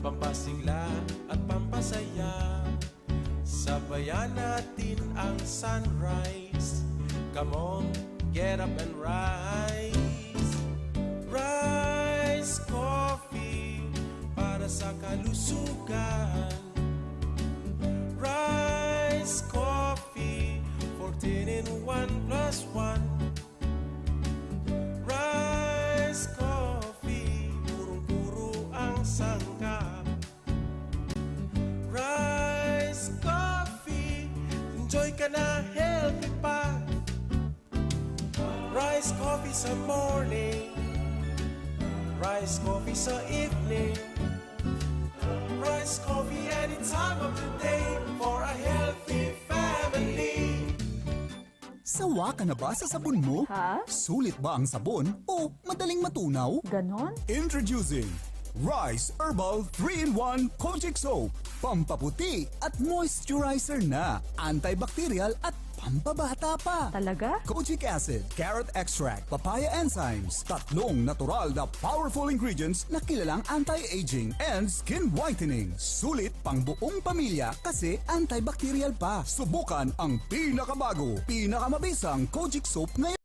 pampasigla at pampasaya. Sabayan natin ang sunrise. Come on, get up and rise. Rise Coffee para sa kalusugan. Rise Coffee, 14 in 1 plus 1. Rise Coffee, purong-puro ang sangkap. Rise Coffee, enjoy ka na, healthy pa. Rise Coffee sa morning, Rise Coffee sa evening, Rise Coffee any time of the day for a healthy family. Sawa ka na ba sa sabon mo? Ha? Sulit ba ang sabon o madaling matunaw? Ganon? Introducing Rice Herbal 3-in-1 Kojic Soap. Pampaputi at moisturizer na. Antibacterial at pampabata pa. Talaga? Kojic acid, carrot extract, papaya enzymes. Tatlong natural na powerful ingredients na kilalang anti-aging and skin whitening. Sulit pang buong pamilya kasi antibacterial pa. Subukan ang pinakabago, pinakamabisang Kojic Soap ngayon.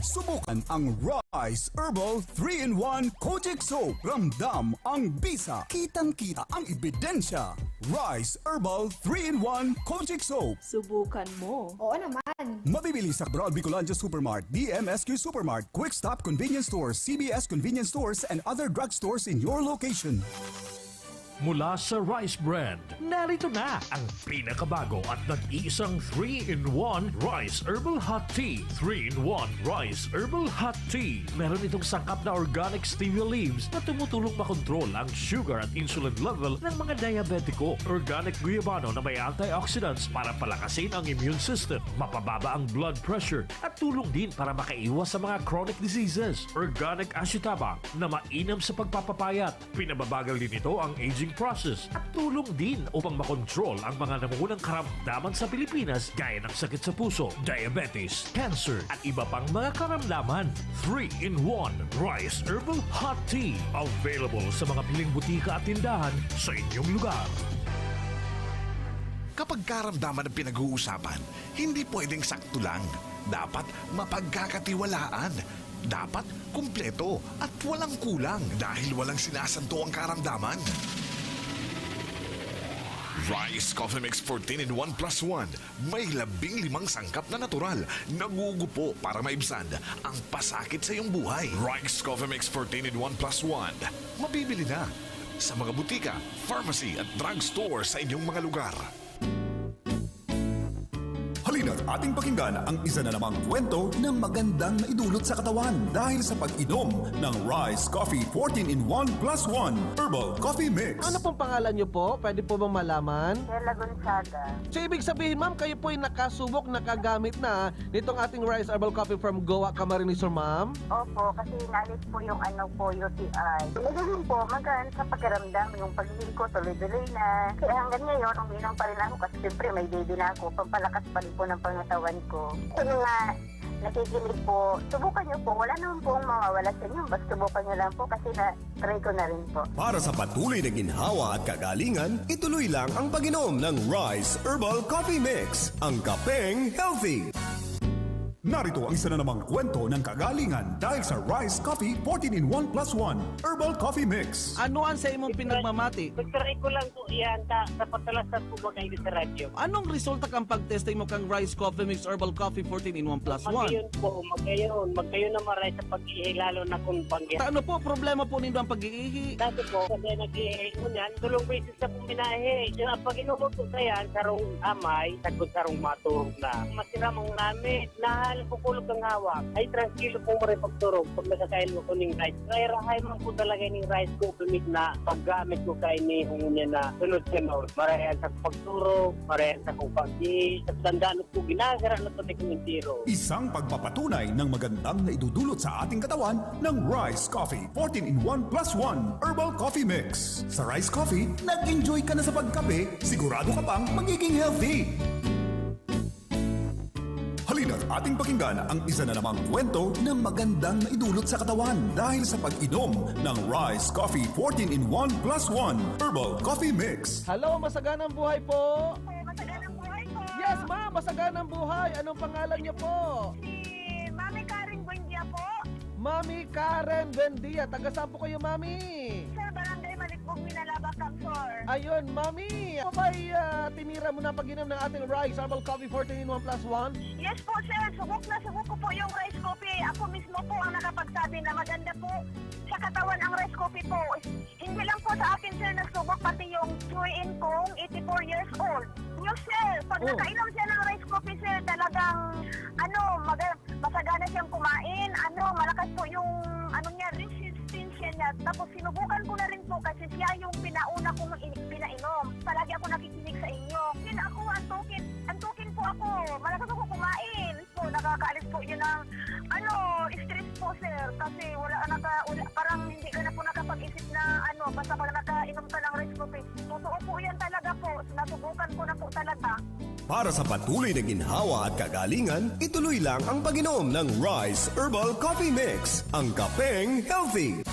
Subukan ang Rice Herbal 3-in-1 Kojic Soap. Ramdam ang bisa. Kitang-kita ang ebidensya. Rice Herbal 3-in-1 Kojic Soap. Subukan mo. Oo naman. Mabibili sa Broad Bicolandia Supermart, DMSQ Supermart, Quick Stop Convenience Stores, CBS Convenience Stores, and other drugstores in your location. Mula sa Rice Brand, narito na ang pinakabago at nag-iisang 3-in-1 Rice Herbal Hot Tea. 3-in-1 Rice Herbal Hot Tea. Meron itong sangkap na organic stevia leaves na tumutulong makontrol ang sugar at insulin level ng mga diabetiko. Organic guyabano na may antioxidants para palakasin ang immune system, mapababa ang blood pressure at tulong din para makaiwas sa mga chronic diseases. Organic ashitaba na mainam sa pagpapapayat. Pinababagal din ito ang aging process at tulong din upang makontrol ang mga namunang karamdaman sa Pilipinas gaya ng sakit sa puso, diabetes, cancer at iba pang mga karamdaman. 3-in-1 Rice Herbal Hot Tea. Available sa mga piling butika at tindahan sa inyong lugar. Kapag karamdaman ang pinag-uusapan, hindi pwedeng sakto lang. Dapat mapagkakatiwalaan. Dapat kumpleto at walang kulang dahil walang sinasanto ang karamdaman. Rice Coffee Mix 14-in-1 plus 1. May 15 sangkap na natural. Nagugupo para maibsan ang pasakit sa iyong buhay. Rice Coffee Mix 14-in-1 plus 1. Mabibili na sa mga butika, pharmacy at drugstore sa inyong mga lugar. Halina't ating pakinggan ang isa na namang kwento ng magandang naidulot sa katawan dahil sa pag-inom ng Rice Coffee 14-in-1 plus 1 Herbal Coffee Mix. Ano pong pangalan niyo po? Pwede po bang malaman? Stella Gonzaga. So ibig sabihin ma'am, kayo po ay nakasubok, nakagamit na nitong ating Rice Herbal Coffee from Goa, Camarines Sur, ma'am? Opo, kasi nalis po yung UTI. Talagang po, magaan sa pakiramdam, yung pagiging ko tuloy-tuloy na. Kaya hanggang ngayon, uminom pa rin ako kasi siyempre may baby na ako, pampalakas pa rin po ng pangatawan ko. Sa mga nakikinig po, subukan niyo po. Wala naman pong mawawala sa inyo. Basta subukan niyo lang po kasi na-try ko na rin po. Para sa patuloy na ginhawa at kagalingan, ituloy lang ang pag-inom ng Rice Herbal Coffee Mix, ang kapeng healthy. Narito ang isa na namang kwento ng kagalingan dahil sa Rice Coffee 14-in-1 plus 1 Herbal Coffee Mix. Ano ang sa imong pinagmamati? Pagkaray ko lang po yan sa pagtalastan po ba kayo sa radyo. Anong resulta kang pagtesting mo kang Rice Coffee Mix Herbal Coffee 14-in-1 plus 1? Magayon po, magayon na maray sa pag-ihi, lalo na kung pangyan. Ano po, problema po ninyo ang pag-iihi? Dati po, kasi nag-ihi ko niyan, tulong beses na po minahe. Yung pag inumo po sa yan, sarong amay, sagod sarong maturog na. Masiramang namin, nahal po kulog ang hawak. Ay, tranquilo po mo rin pagturog pag nagkakain mo ko ng rice. Kaya rahay man po talaga ng rice ko, pumik na paggamit ko kain ni niya na sunod-sunod. Marayan sa pagturog, marayan sa kung pag-ihi, at tandaan po, ginagara na ito ni Kumentiro. Isang pagpapatunay ng magandang naidudulot sa ating katawan ng Rice Coffee 14-in-1 plus 1 Herbal Coffee Mix. Sa Rice Coffee, nag-enjoy ka na sa pagkape, sigurado ka pang magiging healthy. Halina't ating pakinggan ang isa na namang kwento na magandang naidulot sa katawan dahil sa pag-inom ng Rice Coffee 14-in-1 plus 1 Herbal Coffee Mix. Hello, masaganang buhay po. Masaganang buhay po. Yes, ma'am, masaganang buhay. Anong pangalan niyo po? Si Mami Karen Buendia po. Mami Karen Buendia. Taga saan po kayo, Mami? Sir, Barangay Malikbog, Minalaba, Camsor. Ayun, Mami. Ako ba'y tinira mo na pag-inom ng ating Rice Herbal Coffee 14-in-1 plus 1? Yes po, sir. Subok na subok ko po yung rice coffee. Ako mismo po ang nakapagsabi na maganda po sa katawan ang rice coffee po. Hindi lang po sa akin, sir, nagsubok pati yung Joy and Kong, 84 years old. Yes, sir. Pag nakainom siya ng rice coffee, sir, talagang, masagana siyang kumain. Malakas po yung, niya, resistensya niya. Tapos sinubukan ko na rin po kasi siya yung pinauna kong pinainom. Palagi ako nakikinig sa inyo. Then ako, antukin po ako. Malakas ako kumain. So, nakakaalis po yun ng, stress po, sir. Kasi parang hindi ka na po nakapag-isip na, basta pala nakainom ka ng rice coffee. Totoo po yan talaga po. Nasubukan ko na po talaga. Para sa patuloy na ginhawa at kagalingan, ituloy lang ang pag-inom ng Rice Herbal Coffee Mix, ang kapeng healthy.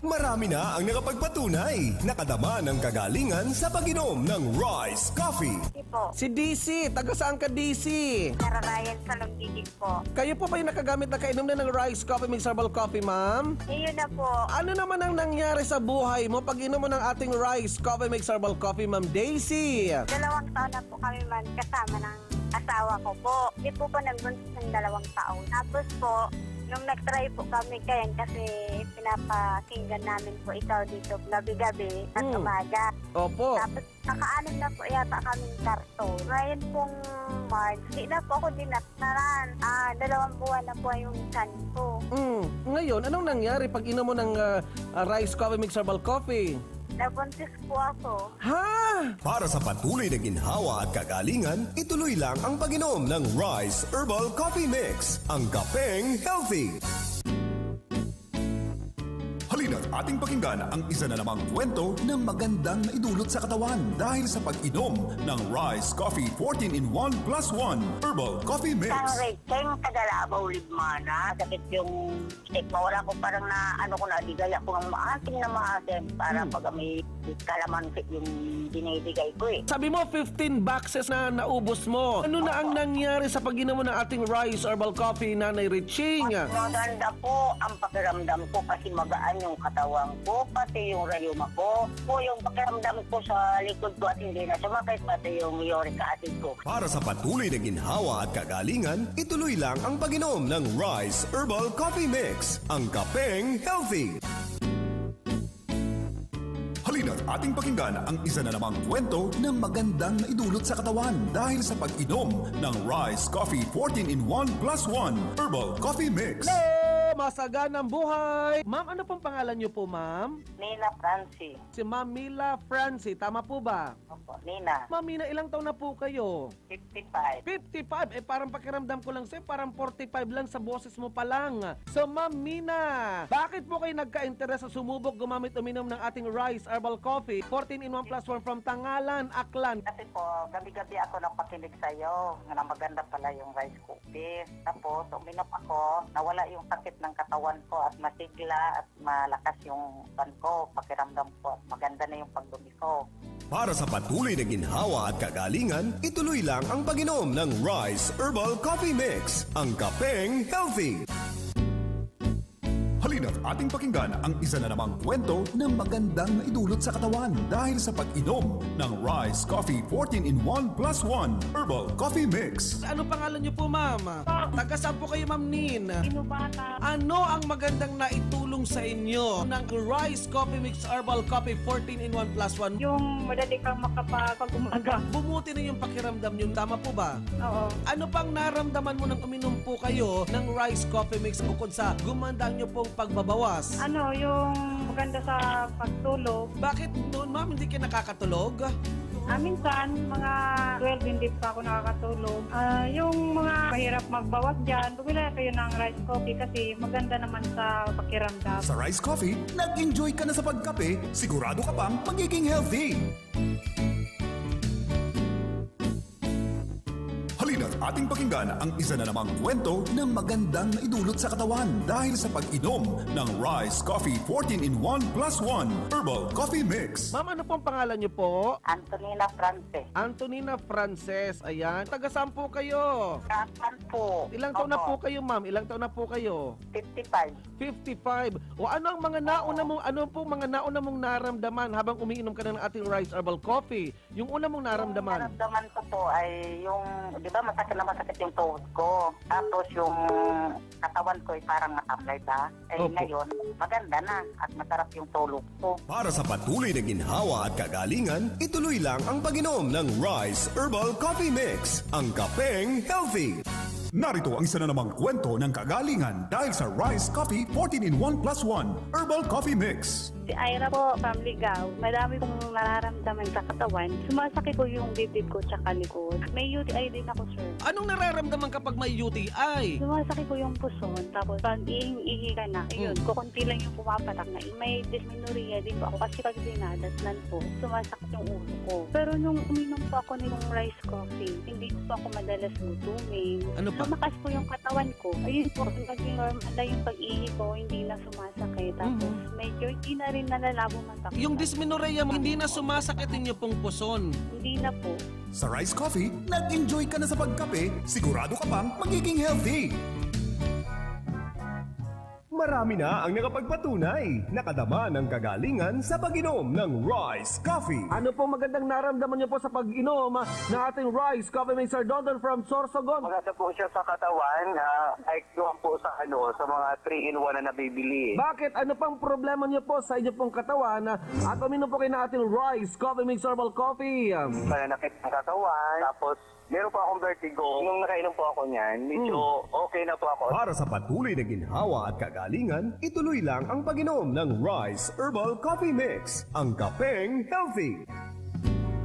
Marami na ang nakapagpatunay, nakadama ng kagalingan sa pag-inom ng Rice Coffee. Hindi po. Si DC. Taga saan ka, DC? Nararayan sa Lugigig po. Kayo po ba yung nakagamit na kainom na ng Rice Coffee Mix Herbal Coffee, ma'am? Iyon na po. Ano naman ang nangyari sa buhay mo pag inom mo ng ating Rice Coffee Mix Herbal Coffee, Ma'am Daisy? 2 taon na po kami kasama ng asawa ko po. Hindi po nagbuntis ng 2 taon. Tapos po, nung nag-try po kami kayan kasi pinapakinggan namin po ikaw dito gabi-gabi at umaga. Opo. Tapos naka-anim na po yata kaming karton. Ngayon pong March, hindi na po ako dinaktaran. 2 buwan na po yung chan ko. Ngayon, anong nangyari pag inom mo ng Rice Coffee Mix Herbal Coffee? Nabuntis po ako. Ha? Para sa patuloy na ginhawa at kagalingan, ituloy lang ang pag-inom ng Rice Herbal Coffee Mix, ang kapeng healthy. Halina't ating pakinggan ang isa na namang kwento na magandang naidulot sa katawan dahil sa pag-inom ng Rice Coffee 14-in-1 plus 1 Herbal Coffee Mix. Ang Rachel, Tagalabaw, Libmana. Sakit yung stigma. Wala ko parang digaya ko ng maasim para pag may kalamansi yung binibigay ko eh. Sabi mo, 15 boxes na naubos mo. Ano na ang nangyari sa pag-inom mo ng ating Rice Herbal Coffee, Nanay Riching? Maganda po ang pakiramdam ko kasi magaan yung katawan ko, pati yung rayuma ko. Yung pakiramdam ko sa likod ko at hindi na sumakit, pati yung uric acid ko. Para sa patuloy na ginhawa at kagalingan, ituloy lang ang pag-inom ng Rice Herbal Coffee Mix, ang kapeng healthy. Halina't ating pakinggan ang isa na namang kwento na magandang naidulot sa katawan dahil sa pag-inom ng Rice Coffee 14-in-1 plus 1 Herbal Coffee Mix. Hello! Masaganang buhay! Ma'am, ano pong pangalan niyo po, ma'am? Nina Francie. Si Ma'am Mila Francie. Tama po ba? Opo, Nina. Ma'am Mina, ilang taon na po kayo? 55. 55? Parang pakiramdam ko lang sa'yo, parang 45 lang sa boses mo pa lang. So, Ma'am Mina, bakit po kayo nagka-interes sa sumubok gumamit uminom ng ating Rice Herbal Coffee 14-in-1 plus 1 from Tangalan, Aklan? Kasi po, gabi-gabi ako napakinig sa'yo na maganda pala yung rice coffee. Tapos, uminom ako, nawala yung sakit ng katawan ko at masigla at malakas yung pan ko, pakiramdam ko at maganda na yung pagdumi ko. Para sa patuloy na ginhawa at kagalingan, ituloy lang ang pag-inom ng Rice Herbal Coffee Mix, ang kapeng healthy. Halina't ating pakinggan ang isa na namang kwento na magandang naidulot sa katawan dahil sa pag-inom ng Rice Coffee 14-in-1 plus 1 Herbal Coffee Mix. Ano pangalan niyo po, ma'am? Taga saan po kayo, Ma'am Nin? Inubata. Ano ang magandang naitulong sa inyo ng Rice Coffee Mix Herbal Coffee 14-in-1 plus 1? Yung madali kang makapag-umaga. Bumuti na yung pakiramdam niyo. Tama po ba? Oo. Ano pang naramdaman mo nang uminom po kayo ng Rice Coffee Mix bukod sa gumandang niyo pong pagbabawas? Yung maganda sa pagtulog. Bakit noon, ma'am, hindi kayo nakakatulog? Minsan, mga 12 hindi pa ako nakakatulog. Yung mga mahirap magbawas dyan, bumila kayo ng rice coffee kasi maganda naman sa pakiramdam. Sa Rice Coffee, nag-enjoy ka na sa pagkape, sigurado ka pang magiging healthy. Halina't ating pakinggan ang isa na namang kwento ng magandang naidulot sa katawan dahil sa pag-inom ng Rise Coffee 14-in-1 plus 1 Herbal Coffee Mix. Ma'am, ano pong pangalan niyo po? Antonina France. Antonina Frances. Ayan. Taga saan po kayo? Kapan po. Ilang taon na po kayo, ma'am? Ilang taon na po kayo? 55. 55. O ano ang mga nauna mong mong naramdaman habang umiinom ka na ng ating Rise Herbal Coffee? Yung una mong naramdaman? Naramdaman ko po ay yung, di ba masakit yung tuhod ko. Tapos yung katawan ko ay parang nakablay ba? Eh Opo. ngayon, maganda na at masarap yung tulog ko. Para sa patuloy na ginhawa at kagalingan, ituloy lang ang pag-inom ng Rise Herbal Coffee Mix, ang kapeng healthy. Narito ang isa na namang kwento ng kagalingan dahil sa Rise Coffee 14-in-1 plus 1 Herbal Coffee Mix. Si Ira po, from Ligao. Madami kong nararamdaman sa katawan. Sumasakit po yung dibdib ko tsaka likod. May UTI din ako, sir. Anong nararamdaman kapag may UTI? Sumasakit po yung puson. Tapos pag ihi ka na, yun, kukunti lang yung pumapatak na. May dysmenorrhea din po ako kasi pag dinadatnan po, sumasakit yung ulo ko. Pero nung uminom po ako nitong rice coffee, hindi po ako madalas gutumin. Ano pa? Lumakas po yung katawan ko. Ayun po, naging normal na yung pag-ihi ko, hindi na sumasakit. Tapos medyo hindi na rin nalalabo mata ko. Yung dysmenorrhea mo, hindi na sumasakit inyo pong puson. Hindi na po. Sa Rise Coffee, nag-enjoy ka na sa pagkape, sigurado ka pang magiging healthy. Marami na ang nakapagpatunay, nakadama ng kagalingan sa pag-inom ng Rise Coffee. Ano pong magandang naramdaman niyo po sa pag-inom ng ating Rise Coffee Mix, Sir Dondon from Sorsogon? Maganda po siya sa katawan, ay doon po sa sa mga 3-in-1 na nabibili. Bakit? Ano pang problema niyo po sa inyo pong katawan at uminom po kayo ng ating Rise Coffee Mix Herbal Coffee? Pananakit ng katawan, tapos meron po akong vertigo. Nung nakainom po ako niyan, medyo okay na po ako. Para sa patuloy na ginhawa at kagalingan, ituloy lang ang pag-inom ng Rise Herbal Coffee Mix, ang kapeng healthy.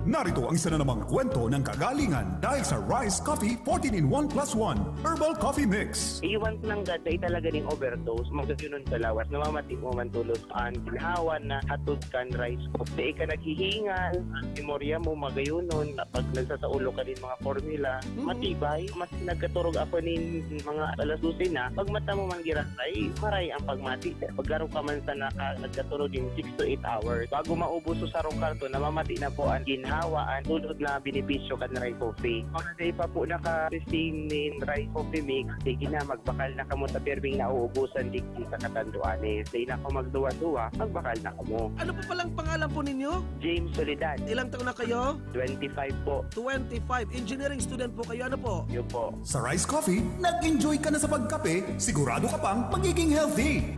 Narito ang isa na namang kwento ng kagalingan dahil sa Rise Coffee 14-in-1 plus 1 Herbal Coffee Mix. Iwan ng God ay talaga ning overdose, magkasunon sa lawas, namamati mo man tulos ang ginahawan na hatod kan rice ko. Di ka naghihingal, ang memorya mo magayunon, pag nagsasaulo ka din mga formula, matibay, mas nagkaturog ako nin mga alas 12 na, pag mata mo man girasay, maray ang pagmati. Pagkaro ka man sa nagkaturog din 6 to 8 hours, bago maubos sa sarong karto, namamati na po ang ginhawaan, tulad na benepisyo kan rice coffee. Mga day pa po naka-receive nin rice coffee mix, sige na, magbakal na kamo sa perbing na uubusan digdi sa katanduan. Say na ako magduwa-duwa, magbakal na kamo. Ano po palang pangalan po ninyo? James Soledad, Ilang taon na kayo? 25 po. 25. Engineering student po kayo. Ano po? Yun po. Sa Rise Coffee, nag-enjoy ka na sa pagkape, sigurado ka pang magiging healthy.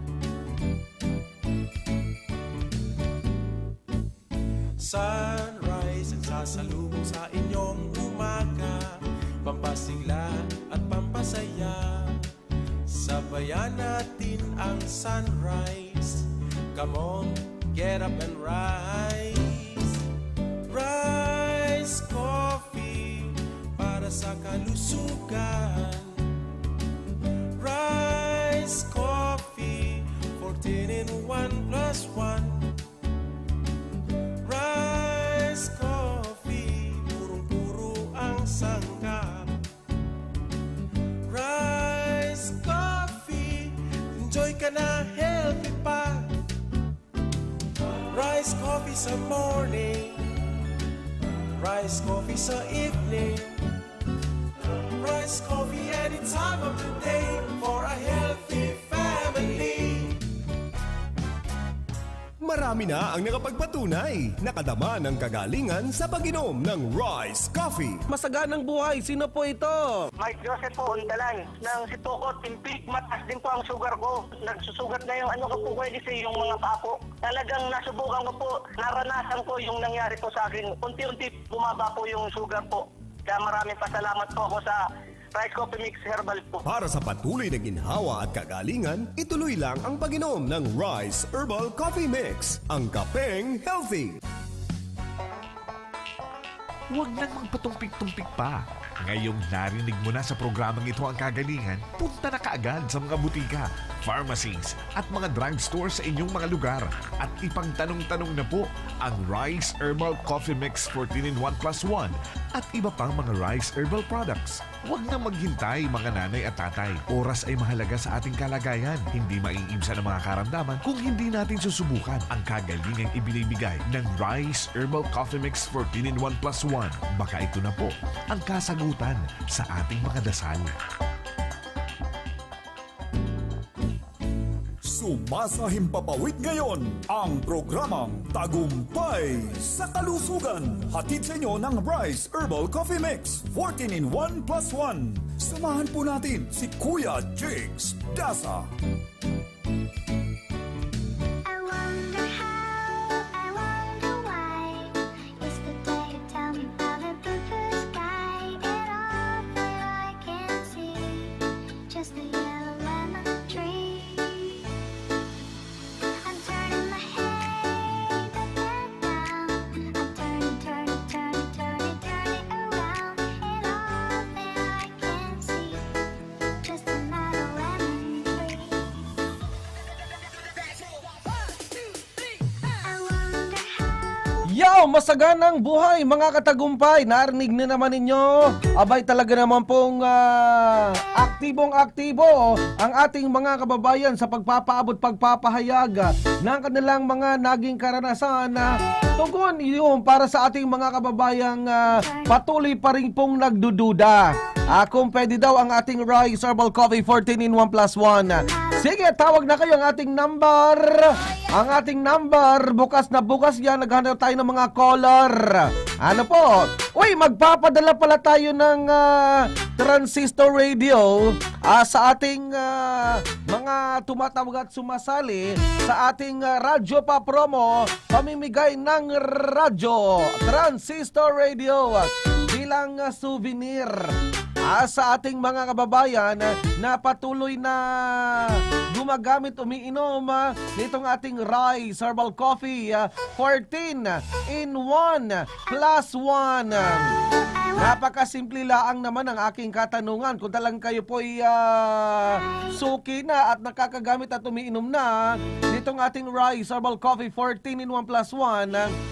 Sunrise ang sasalubong sa inyong umaga, pampasigla at pampasaya. Sabayan natin ang sunrise. Come on, get up and rise. Rise Coffee para sa kalusugan. Rise Coffee 14-in-1 plus 1. Rise Coffee, purong-puro ang sangkap. Rise Coffee, enjoy ka na, healthy pa. Rise Coffee sa morning, Rise Coffee sa evening, Rise Coffee any time of the day for a healthy family. Marami na ang nakapagpatunay, nakadama ng kagalingan sa pag-inom ng Rise Coffee. Masaganang buhay. Sino po ito? Mike Joseph po, Undalan. Nang si Tokot, Timpik, mataas din po ang sugar ko. Nagsusugat na yung ano ko po pwede sa yung mga pako. Talagang nasubukan ko po, naranasan ko yung nangyari po sa akin. Unti-unti bumaba po yung sugar po. Kaya maraming pasalamat po ako sa Rice Coffee Mix Herbal po. Para sa patuloy na ginhawa at kagalingan, ituloy lang ang pag-inom ng Rise Herbal Coffee Mix, ang kapeng healthy. Huwag nang magpatumpik-tumpik pa. Ngayong narinig mo na sa programang ito ang kagalingan, punta na kaagad sa mga butika. pharmacies at mga drugstore sa inyong mga lugar. At ipagtanong-tanong na po ang Rice Herbal Coffee Mix 14-in-1 plus 1 at iba pang mga Rice Herbal products. Huwag na maghintay mga nanay at tatay. Oras ay mahalaga sa ating kalagayan. Hindi maiibsan ang mga karamdaman kung hindi natin susubukan ang kagalingang ibinibigay ng Rice Herbal Coffee Mix 14-in-1 plus 1. Baka ito na po ang kasagutan sa ating mga dasal. Sumasahimpapawid ngayon ang programang Tagumpay sa Kalusugan. Hatid sa inyo ng Rice Herbal Coffee Mix 14-in-1 plus 1. Samahan po natin si Kuya Jigs Dasa. I wonder how, I wonder why. Yesterday you tell me about a blue sky, and all that I can see, just a yellow lemon tree. I'm turning my head up and down. I'm turning around, and all that I can see, just another lemon tree. I wonder how. Yo, masaganang buhay mga katagumpay. Narinig na naman ninyo. Abay talaga naman pong aktibong-aktibo ang ating mga kababayan sa pagpapaabot, pagpapahayag ng kanilang mga naging karanasan na tugon yun para sa ating mga kababayang patuloy pa rin pong nagdududa. Kung pwede daw ang ating Rice Herbal Coffee 14-in-1 plus 1. Sige, tawag na kayo ang ating number. Ang ating number, bukas na bukas yan. Naghanap tayo ng mga caller. Ano po? Uy, magpapadala pala tayo ng transistor radio sa ating mga tumatawag at sumasali sa ating radyo pa promo. Pamimigay ng radyo, transistor radio bilang souvenir sa ating mga kababayan na patuloy na gumagamit, umiinom nitong ating Rice Herbal Coffee 14-in-1 plus 1. Napakasimple lang naman ang aking katanungan. Kung talagang kayo po'y suki na at nakakagamit at umiinom na nitong ating Rice Herbal Coffee 14-in-1 plus 1,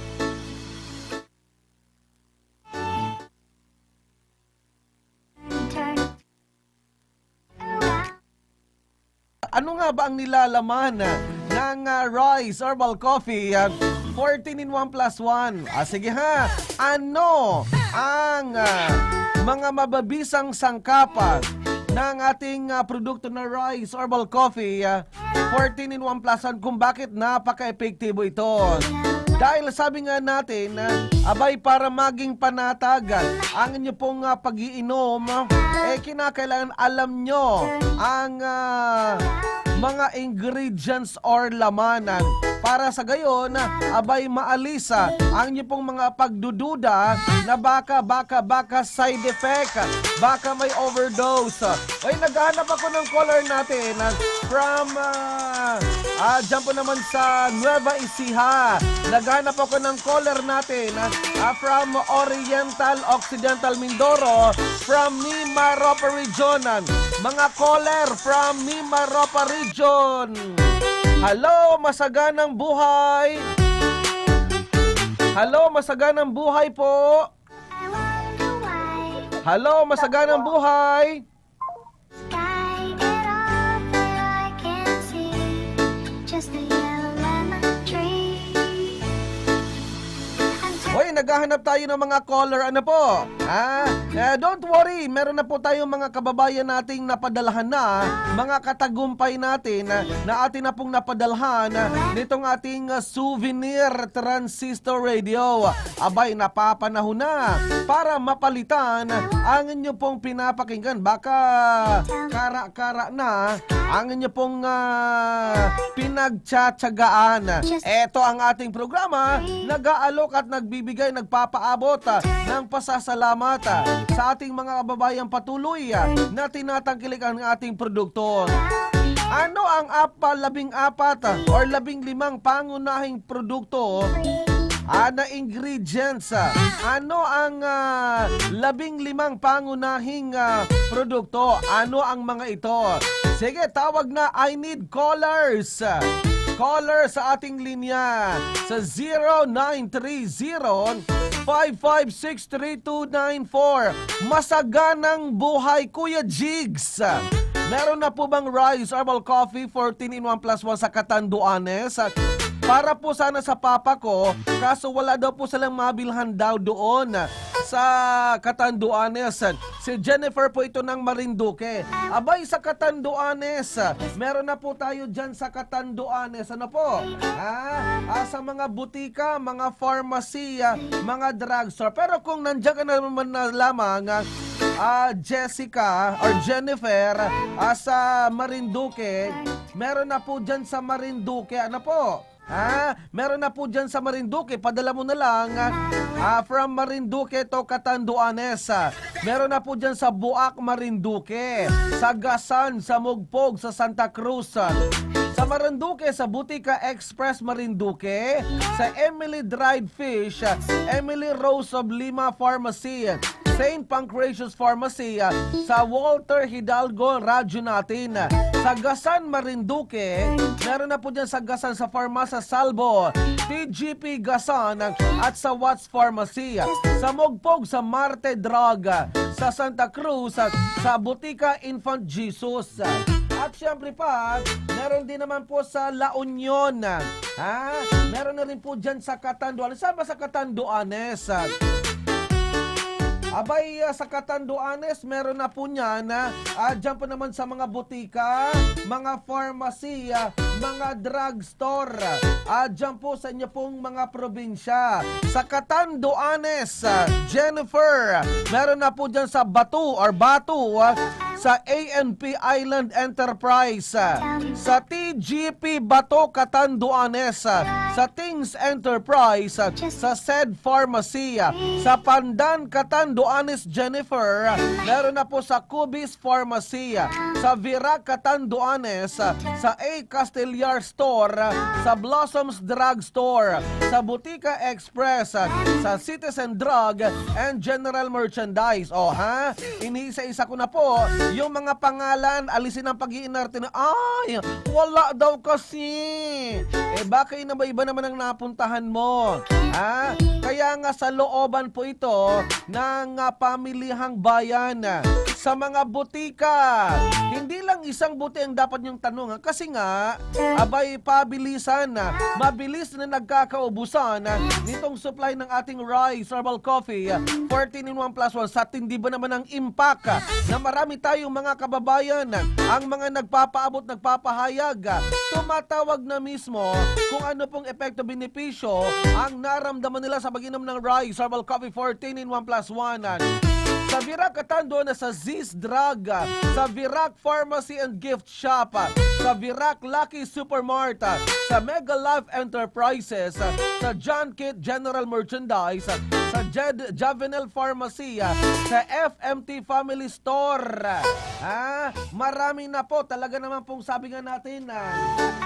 ano nga ba ang nilalaman ng Rice Herbal Coffee 14-in-1 plus 1? Sige ha, ano ang mga mababisang sangkapan ng ating produkto na Rice Herbal Coffee 14-in-1 plus 1 kung bakit napaka-epektibo ito? Dahil sabi nga natin, abay para maging panatagan ang inyo pong pag-iinom, kinakailangan alam nyo ang mga ingredients or lamanan para sa gayon, abay maalisa ang inyo pong mga pagdududa na baka side effect, baka may overdose. Ay, naghahanap ako ng caller natin from dyan po naman sa Nueva Ecija. Naghanap ako ng caller natin from Oriental Occidental Mindoro, from Mimaropa Region. Mga caller from Mimaropa Region. Hello, masaganang buhay. Hello, masaganang buhay po. Hello, masaganang buhay. Sky, and all that I can see, just a yellow lemon tree. Hoy, naghahanap tayo ng mga caller. Ano po? Don't worry, meron na po tayong mga kababayan nating napadalhan na, mga katagumpay natin na atin na pong napadalhan nitong ating souvenir transistor radio. Abay, napapanahon na para mapalitan ang inyo pong pinapakinggan. Baka kara-kara na ang inyo pong pinagtsatsagaan. Ito ang ating programa, nag-aalok at nagbibigay, nagpapaabot ng pasasalamat sa ating mga kababayang patuloy na tinatangkilik ang ating produkto. Ano ang 14 or 15 pangunahing produkto na ingredients? Ano ang 15 pangunahing produkto? Ano ang mga ito? Sige, tawag na. I need callers. Caller sa ating linya sa 0930-5563294. Masaganang buhay, Kuya Jigs. Meron na po bang Rice Herbal Coffee 14 in 1 plus 1 sa Catanduanes? Para po sana sa papa ko, kaso wala daw po silang mabilhan daw doon sa Catanduanes. Si Jennifer po ito ng Marinduque. Abay, sa Catanduanes, meron na po tayo dyan sa Catanduanes. Ano po? Sa mga butika, mga pharmacy, mga drugstore. Pero kung nandiyan ka naman na lamang, Jessica or Jennifer, sa Marinduque, meron na po dyan sa Marinduque. Ano po? Meron na po dyan sa Marinduque. Padala mo na lang from Marinduque to Catanduanes. Meron na po dyan sa Buak, Marinduque, sa Gasan, sa Mugpog, sa Santa Cruz, sa Marinduque, sa Butika Express Marinduque, sa Emily Dried Fish, Emily Rose of Lima Pharmacy, St. Pancratius Pharmacy, sa Walter Hidalgo, radyo natin. Sa Gasan, Marinduque, meron na po dyan sa Gasan, sa Farmasa Salvo, TGP Gasan, at sa Watts Pharmacy. Sa Mugpog, sa Marte Drug, sa Santa Cruz, sa Butika Infant Jesus. At syempre pa, meron din naman po sa La Union. Meron na rin po dyan sa Catanduanes. Saan ba sa Catanduanes? Abay, sa Catanduanes, meron na po niyan. Diyan po naman sa mga butika, mga pharmacy, mga drugstore. Diyan po sa inyo pong mga probinsya. Sa Catanduanes, Jennifer, meron na po dyan sa Batu, sa ANP Island Enterprise, sa TGP Bato, Catanduanes, sa Things Enterprise, sa SED Pharmacy, sa Pandan, Catanduanes, Jennifer, meron na po sa Cubis Pharmacy, sa Virac, Catanduanes, sa A. Castellar Store, sa Blossoms Drug Store, sa Butika Express, sa Citizen Drug and General Merchandise. Inisa-isa ko na po yung mga pangalan. Alisin ang pag-iinarte na, wala daw kasi. Baka iba naman ang napuntahan mo. Kaya nga sa looban po ito ng pamilihang bayan. Sa mga butika, hindi lang isang buti ang dapat niyong tanong. Kasi nga, abay pabilisan, mabilis na nagkakaubusan nitong supply ng ating Rice Herbal Coffee 14 in 1 plus 1. Sa tindi ba naman ang impact na marami tayong mga kababayan, ang mga nagpapaabot, nagpapahayag, tumatawag na mismo kung ano pong epekto benepisyo ang naramdaman nila sa pag-inom ng Rice Herbal Coffee 14 in 1 plus 1. Sa Virac, Catanduanes, sa Ziz Drug, sa Virac Pharmacy and Gift Shop, sa Virac Lucky Supermart, sa Mega Life Enterprises, sa John Kit General Merchandise, sa Javenel Pharmacy, sa FMT Family Store. Marami na po. Talaga naman pong sabi nga natin,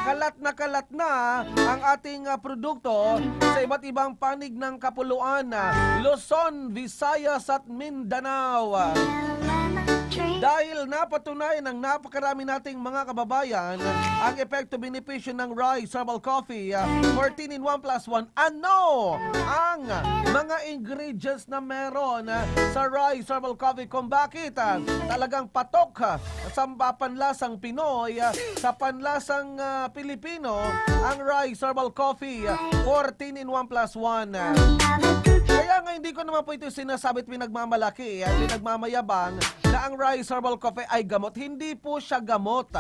kalat na ang ating produkto sa iba't ibang panig ng kapuluan, Luzon, Visayas at Mindanao. Dahil napatunayan ng napakarami nating mga kababayan ang epekto benepisyo ng Rice Herbal Coffee 14 in 1 plus 1. Ano ang mga ingredients na meron sa Rice Herbal Coffee, kung bakit talagang patok sa panlasang Pinoy, sa panlasang Pilipino ang Rice Herbal Coffee 14 in 1 plus 1. Kaya nga hindi ko naman po ito sinasabi at pinagmamalaki at pinagmamayabang na ang Rice Herbal Coffee ay gamot. Hindi po siya gamot.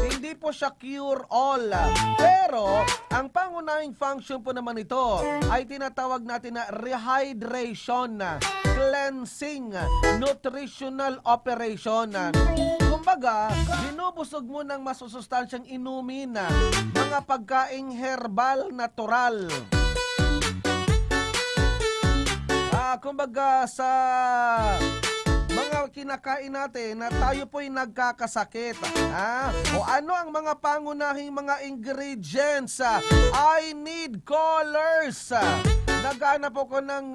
Hindi po siya cure-all. Pero, ang pangunahing function po naman ito ay tinatawag natin na rehydration, cleansing, nutritional operation. Kumbaga, binubusog mo ng masusustansyang inumin, mga pagkaing herbal, natural. Kumbaga sa mga kinakain natin na tayo po'y nagkakasakit. O ano ang mga pangunahing mga ingredients? I need callers. naghahanap ako ng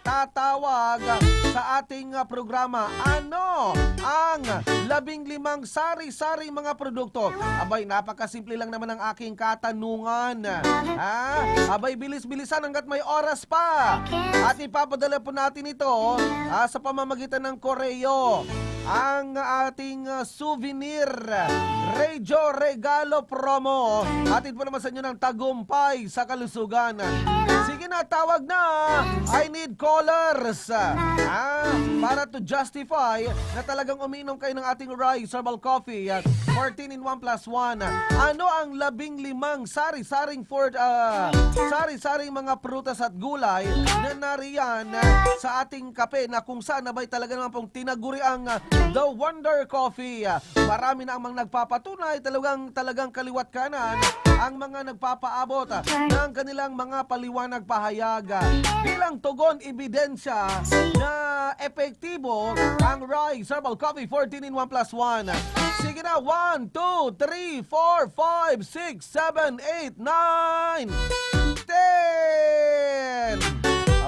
tatawag sa ating programa. Ano ang 15 sari-sari mga produkto? Abay, napakasimple lang naman ang aking katanungan. Abay, bilis-bilisan hanggat may oras pa. At ipapadala po natin ito sa pamamagitan ng koreo. Ang ating souvenir Radio Regalo Promo. Hatid po naman sa inyo ng tagumpay sa kalusugan. Sige na, tawag na. I need callers. Para to justify na talagang uminom kayo ng ating Rice Herbal Coffee 14 in 1 plus 1. Ano ang 15 sari-saring sari-saring mga prutas at gulay na nariyan sa ating kape na kung saan nabay talaga naman pong tinaguri ang The Wonder Coffee. Marami na ang mga nagpapatunay, talagang kaliwat kanan ang mga nagpapaabot ng kanilang mga paliwanag pahayag. Bilang tugon ebidensya na epektibo ang Rice Herbal Coffee 14 in 1 plus 1. Sige na, 1, 2, 3, 4, 5, 6, 7, 8, 9,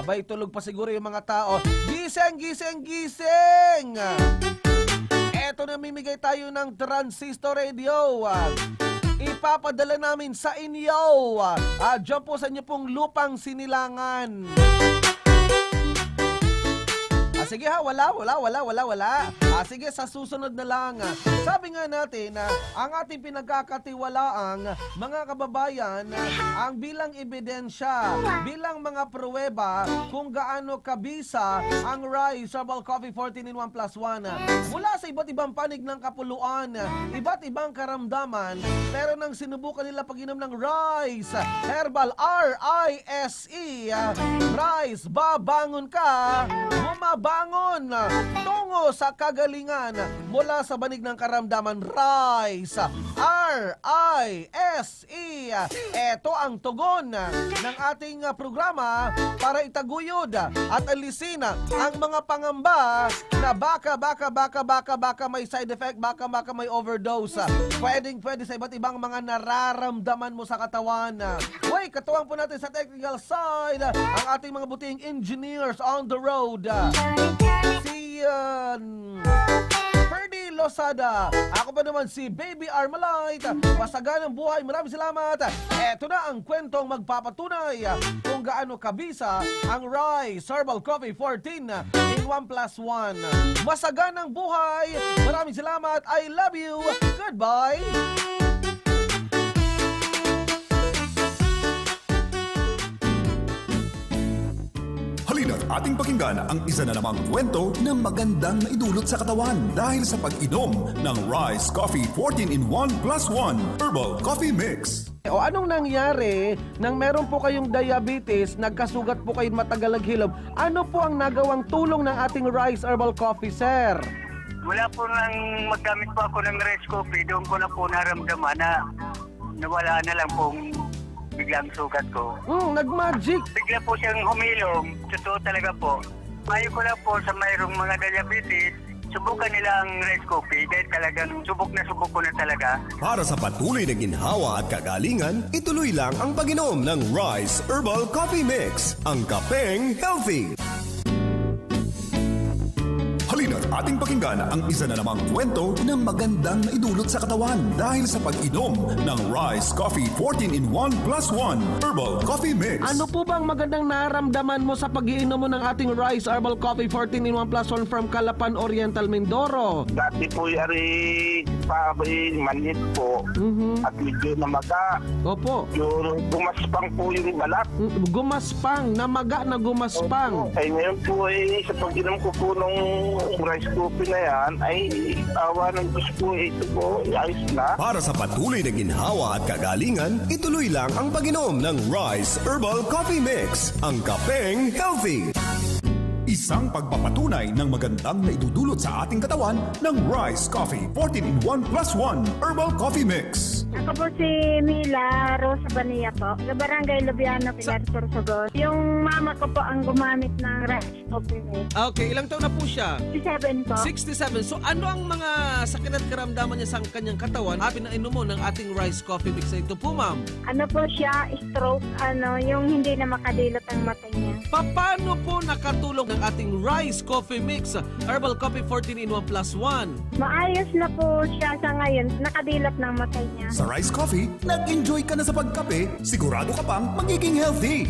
10. Abay, tulog pa siguro yung mga tao. Gising, gising, gising! Eto, namimigay tayo ng transistor radio. Ipapadala namin sa inyo. Diyan po sa inyo pong lupang sinilangan. Sige ha, wala. Sige, sa susunod na lang. Sabi nga natin, ang ating pinagkakatiwalaang mga kababayan, ang bilang ebidensya, bilang mga pruweba kung gaano kabisa ang Rice Herbal Coffee 14 in 1 plus 1. Mula sa iba't ibang panig ng kapuluan, iba't ibang karamdaman, pero nang sinubukan nila pag-inom ng Rice Herbal, R-I-S-E, Rice, babangon ka, bumabangon tungo sa kagalingan mula sa banig ng karamdaman. Rice, R-I-S-E. Ito ang tugon ng ating programa para itaguyod at alisin ang mga pangamba na baka may side effect, baka may overdose. Pwede sa iba't ibang mga nararamdaman mo sa katawan. Uy, katuwang po natin sa technical side ang ating mga buting engineers on the road. Si Ferdy Losada. Ako pa naman si Baby Armalite. Masaganang buhay. Maraming salamat. Eto na ang kwentong magpapatunay kung gaano kabisa ang Rice Herbal Coffee 14 in 1 plus 1. Masaganang buhay. Maraming salamat. I love you. Goodbye. Halina't ating pakinggan ang isa na namang kwento na magandang naidulot sa katawan dahil sa pag-inom ng Rice Coffee 14 in 1 plus 1 Herbal Coffee Mix. O anong nangyari nang meron po kayong diabetes, nagkasugat po kayo matagal naghilom? Ano po ang nagawang tulong ng ating Rice Herbal Coffee, sir? Mula po nang maggamit po ako ng Rice Coffee, doon ko na po naramdaman na nawala na lang pong biglang sugat ko. Nag-magic. Bigla po siyang humilom. Totoo talaga po. Payo ko lang po sa mayroong mga diabetes, subukan nila ang Rice Coffee dahil talagang subok ko na talaga. Para sa patuloy na ginhawa at kagalingan, ituloy lang ang pag-inom ng Rice Herbal Coffee Mix, ang kapeng healthy. Halina't ating pakinggan ang isa na namang kwento na magandang naidulot sa katawan dahil sa pag-inom ng Rice Coffee 14 in 1 plus 1 Herbal Coffee Mix. Ano po bang magandang naramdaman mo sa pag-iinom mo ng ating Rice Herbal Coffee 14 in 1 plus 1 from Calapan Oriental, Mindoro? Dati po yari manhid po at medyo namaga. Opo. Yung gumaspang po yung balat. Gumaspang, namaga na gumaspang. Ay ngayon po sa pag-inom ko po nung Rice Coffee na yan, ay awa ng Diyos po, ito po, ayos na. Para sa patuloy na ginhawa at kagalingan, ituloy lang ang pag-inom ng Rice Herbal Coffee Mix, ang kapeng healthy. Isang pagpapatunay ng magandang naidudulot sa ating katawan ng Rice Coffee 14-in-1 plus 1 Herbal Coffee Mix. Ako po si Mila Rosa Bania po, sa Barangay Lubiano, Pilar, Sorsogon. Yung mama ko po ang gumamit ng rice coffee mix. Okay, ilang taon na po siya? 67 po. 67. So ano ang mga sakit at karamdaman niya sa kanyang katawan habi na inom mo ng ating rice coffee mix na ito po, ma'am? Ano po siya, stroke, yung hindi na makadilot ang mata niya. Paano po nakatulong ng ating rice coffee mix, Herbal Coffee 14-in-1 plus 1? Maayos na po siya sa ngayon, nakadilot ng mata niya. Sa Rice Coffee, nag-enjoy ka na sa pagkape, sigurado ka pang magiging healthy.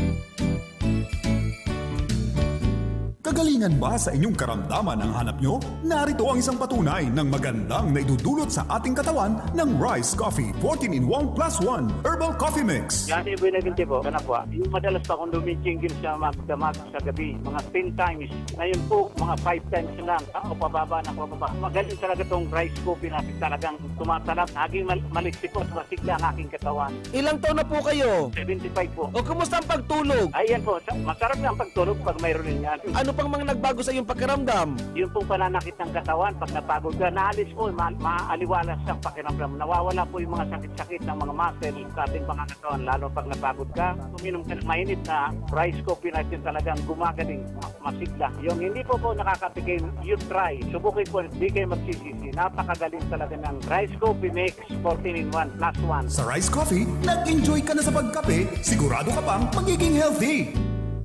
Kagalingan ba sa inyong karamdaman ang hanap nyo? Narito ang isang patunay ng magandang naidudulot sa ating katawan ng Rice Coffee 14-in-1 plus 1 Herbal Coffee Mix. Yan si Buenaventure po, po. Yung madalas pa akong lumitingin sa magdamag sa gabi, mga 10 times. Ngayon po, mga 5 times lang. Ako pababa na pababa. Magaling talaga tong rice coffee natin talagang tumatalab. Naging maliksik po, masigla ang aking katawan. Ilang taon na po kayo? 75 po. O kumusta ang pagtulog? Ayan po, masarap na ang pagtulog pag mayroon yan. Ano pang mga nagbago sa iyong pakiramdam? Yung pong pananakit ng katawan, pag napagod ka, naalis po, maaliwalas ang pakiramdam. Nawawala po yung mga sakit-sakit ng mga muscle sa ating pangangatawan, lalo pag napagod ka. Uminom ka ng mainit na rice coffee natin talagang gumagaling, masigla. Yung hindi po nakakatikim, you try. Subukin po, hindi kayo magsisisi. Napakagaling talaga ng rice coffee mix 14-in-1 plus 1. Sa Rice Coffee, nag-enjoy ka na sa pagkape, sigurado ka pang magiging healthy.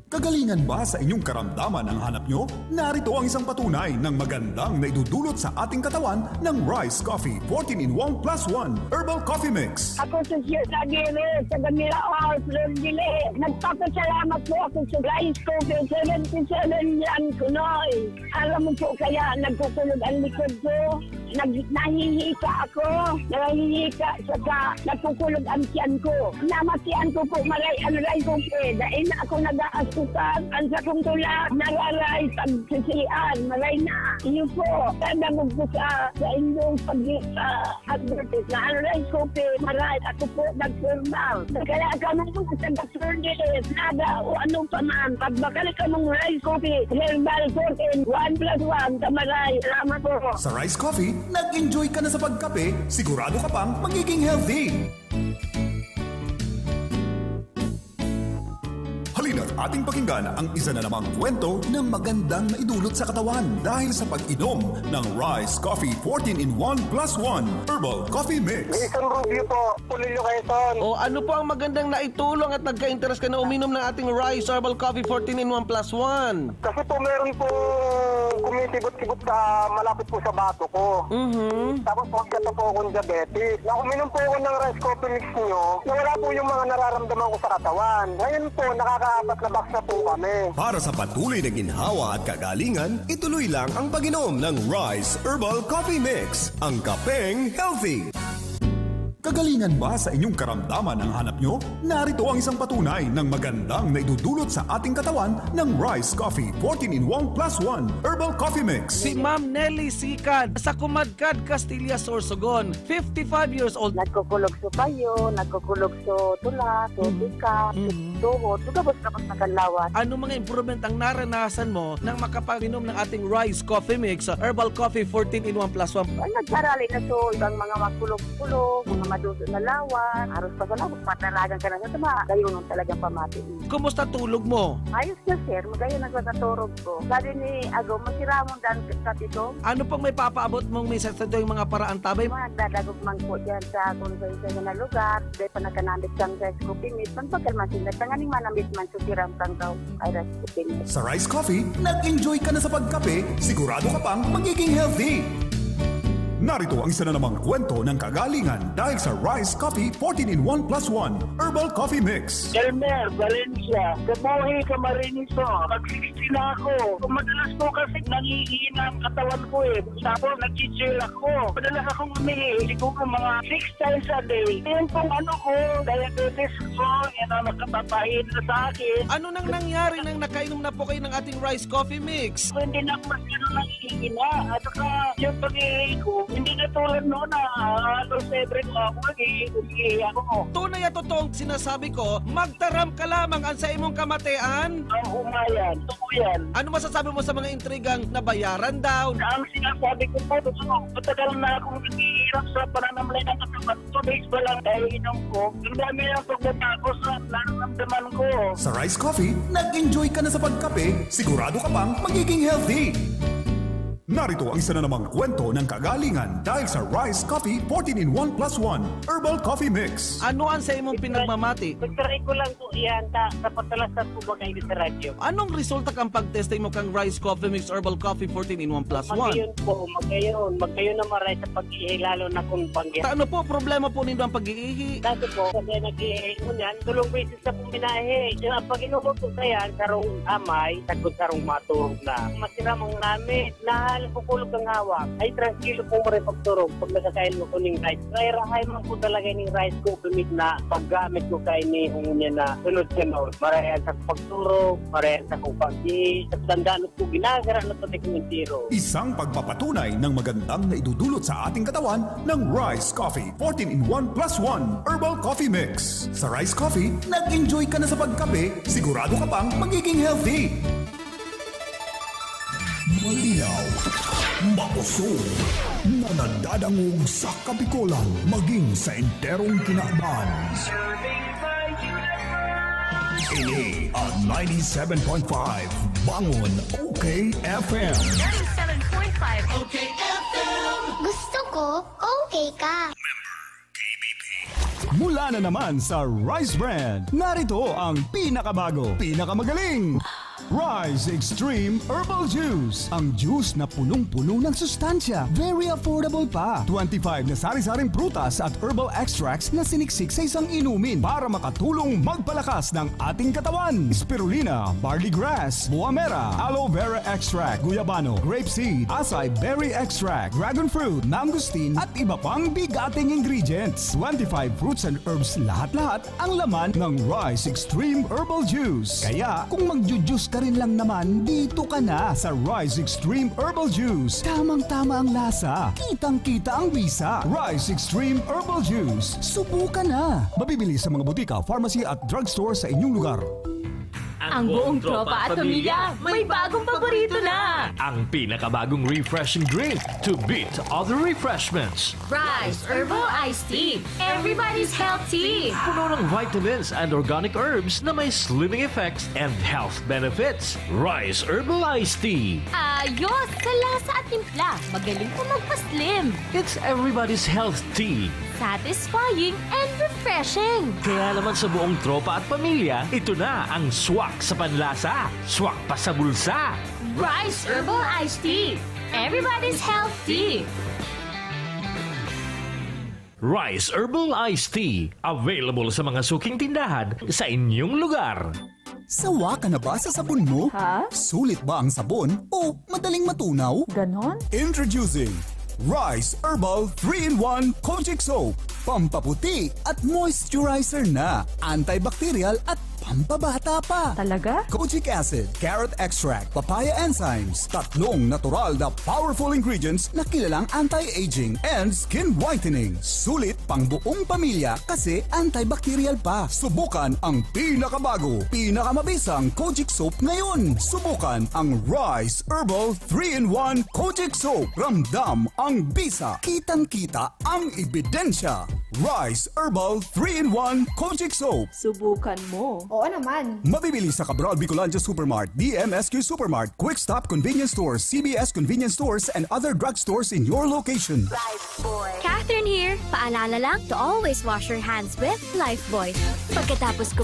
Kagalingan ba sa inyong karamdaman ang hanap nyo? Narito ang isang patunay ng magandang naidudulot sa ating katawan ng Rice Coffee 14-in-1 plus 1 Herbal Coffee Mix. Ako si Sir Aguirre, sa Gamila House, Lordile. Nagpapasalamat po ako sa rice coffee 77 yan, Kunoy. Alam mo po kaya nagkukulog ang likod ko. Nahihika ako. Nahihika saka nagkukulog ang tiyan ko. Namatian ko po maray ang rice coffee. Dahil na ako nag-aasukan. Ang sakong tulak, nararay, pagsisian, maray na. Iyo po, tandamog ko sa inyong pag-advertise na ang rice coffee, maray. Ako po nag-firmal. Kaya ka nung sa Dr. Nada o anong paman. Pagbakal ka mong rice coffee, Herbal 14, 1 plus 1, tamaray. Salamat po. Sa Rice Coffee, nag-enjoy ka na sa pagkape, sigurado ka pang magiging healthy. Halina't ating pakinggan ang isa na namang kwento ng magandang naidulot sa katawan dahil sa pag-inom ng Rice Coffee 14-in-1 plus 1 Herbal Coffee Mix. Isang review po, Pulilio Quezon. O ano po ang magandang naitulong at nagka-interest ka na uminom ng ating Rice Herbal Coffee 14-in-1 plus 1? Kasi po meron po kumisibot-sibot sa malapit po sa bato ko. Tapos pagkata po akong diabetes. Na uminom po ako ng rice coffee mix nyo, nawala po yung mga nararamdaman ko sa katawan. Ngayon po, nakakaapat na box na po kami. Para sa patuloy na ginhawa at kagalingan, ituloy lang ang pag-inom ng Rice Herbal Coffee Mix, ang kapeng healthy. Kagalingan ba sa inyong karamdaman ang hanap nyo? Narito ang isang patunay ng magandang naidudulot sa ating katawan ng Rice Coffee 14-in-1 plus 1 Herbal Coffee Mix. Si Ma'am Nelly Sikad sa Kumadkad, Castilla, Sorsogon, 55 years old. Nagkukulog sa payo, nagkukulog sa tula, sa bika, tuhod, tugabos-gabos na kanlawan. Ano mga improvement ang naranasan mo nang makapag-inom ng ating Rice Coffee Mix, Herbal Coffee 14-in-1 plus 1? Nagkarali na so, ibang mga makulog-kulog, mga madudo na lawan, aros pa sa lawak, matalagan ka na sa tama, gayon ang talagang pamati. Kumusta tulog mo? Ayos na sir, magayon nagsasaturog ko. Sabi ni Agaw, magsiramon dan sa tito. Ano pang may papaabot mong minsan sa yung mga paraan tabay? Magdadagog man po dyan sa kung sa na lugar, dahil pa nagkanamit kang sa skupinit, magpagkalman sila, tanganing manamit man susiram kang daw ay ras skupinit. Sa Rice Coffee, nag-enjoy ka na sa pagkape, sigurado ka pang magiging healthy. Narito ang isa na namang kwento ng kagalingan dahil sa Rice Coffee 14-in-1 plus 1 Herbal Coffee Mix. Elmer, Valencia, Kabuhi, Camarines po. Mag-60 na ako. Madalas po kasi nangihina ang katawan ko eh. Tapos nag-chill ako. Madalas akong umihi. Siguro mga 6 times a day. Yan pong ano ko, diabetes ko, yan ang nakatapahin na sa akin. Ano nang nangyari nang nakainom na po kayo ng ating Rice Coffee Mix? Hindi na mas gano'n nangihina. At saka yung pag-ihi ko, Hindi na tulad noon na alos every ko ako, nag-iihi ako. Tunay at totoong sinasabi ko, magtaram ka lamang ang sa imong kamatian. Ang umayan, totoo yan. Ano masasabi mo sa mga intrigang nabayaran daw? Ang sinasabi ko po, matagal na akong naghihirap sa pananamlay ng katawan. 2 days pa lang dahil inom ko. Ang dami ang pagbabago sa nararamdaman ko. Sa Rice Coffee, nag-enjoy ka na sa pagkape, sigurado ka pang magiging healthy. Narito ang isa na namang kwento ng kagalingan dahil sa Rice Coffee 14-in-1 plus 1 Herbal Coffee Mix. Ano ang sa imong pinagmamati? Pagtry ko lang po yan sa pagtalastan ko ba kayo sa radyo. Anong resulta kang pag-testing mo kang Rice Coffee Mix Herbal Coffee 14-in-1 plus 1? Magayon po, magayon na maray sa pag-ihi lalo na kung pangyan. Ano po problema po ninyo ang pag-iihi? Dati po, kasi nag-ihi ko niyan, 2 beses na pong minahe. Pag inubog ko kaya, sarong amay, sagod sarong maturog na. Masiramang namin, nahalang ko kulog ang hawak. Ay, tranquilo po mo rin pagturog pag nagkakain mo ko ng rice. Kaya rahay man po talaga ng rice ko, kumit na paggamit ko kain ni niya na sunod-sunod. Marayan sa pagturog, marayan sa kong pag-ihi, sa tandaan ko, ginagara na ito tiro. Isang pagpapatunay ng magandang na idudulot sa ating katawan ng Rice Coffee 14-in-1 plus 1 Herbal Coffee Mix. Sa Rice Coffee, nag-enjoy ka na sa pagkape, sigurado ka pang magiging healthy. Malinaw, makusog, na nadadangog sa kapikulan maging sa enterong kinaaban. Ini ang 97.5 Bangon OK FM. 97.5 OK FM. Gusto ko, okay ka. Mula na naman sa Rice Brand, narito ang pinakabago, pinakamagaling, Rice Extreme Herbal Juice. Ang juice na punong-puno ng sustansya. Very affordable pa. 25 na sari-saring prutas at herbal extracts na siniksik sa isang inumin para makatulong magpalakas ng ating katawan. Spirulina, barley grass, buwa mera, aloe vera extract, guyabano, grapeseed, acai berry extract, dragon fruit, mangosteen at iba pang bigating ingredients. 25 fruits and herbs lahat-lahat ang laman ng Rice Extreme Herbal Juice. Kaya kung magjujuice ka rin lang naman, dito ka na sa Rice Extreme Herbal Juice. Tamang-tama ang lasa, kitang-kita ang bisa. Rice Extreme Herbal Juice. Subukan na. Mabibili sa mga butika, pharmacy at drugstore sa inyong lugar. Ang buong tropa at pamilya may bagong paborito na! Ang pinakabagong refreshing drink to beat other refreshments. Rice Herbal Iced Tea. Everybody's healthy! Puno ng vitamins and organic herbs na may slimming effects and health benefits. Rice Herbal Iced Tea. Ayos sa lasa at timpla. Magaling pa magpa-slim. It's everybody's health tea. Satisfying and refreshing. Kaya naman sa buong tropa at pamilya, ito na ang swak sa panlasa, swak pa sa bulsa. Rice Herbal Iced Tea. Everybody's healthy. Rice Herbal Iced Tea. Available sa mga suking tindahan sa inyong lugar. Sawa ka na ba sa sabon mo? Ha? Sulit ba ang sabon o madaling matunaw? Ganon? Introducing Rice Herbal 3-in-1 Kojic Soap. Pampaputi at moisturizer na. Antibacterial at pampabata pa. Talaga? Kojic acid, carrot extract, papaya enzymes. Tatlong natural na powerful ingredients na kilalang anti-aging and skin whitening. Sulit pang buong pamilya kasi antibacterial pa. Subukan ang pinakabago, pinakamabisang Kojic Soap ngayon. Subukan ang Rice Herbal 3-in-1 Kojic Soap. Ramdam ang bisa. Kitang-kita ang ebidensya. Rice Herbal 3-in-1 Kojic Soap. Subukan mo. Oo naman. Mabibili sa Cabral Bicolandia Supermart, DMSQ Supermart, Quick Stop Convenience Stores, CBS Convenience Stores, and other drugstores in your location. Catherine here. Paalala lang to always wash your hands with Lifebuoy. Pagkatapos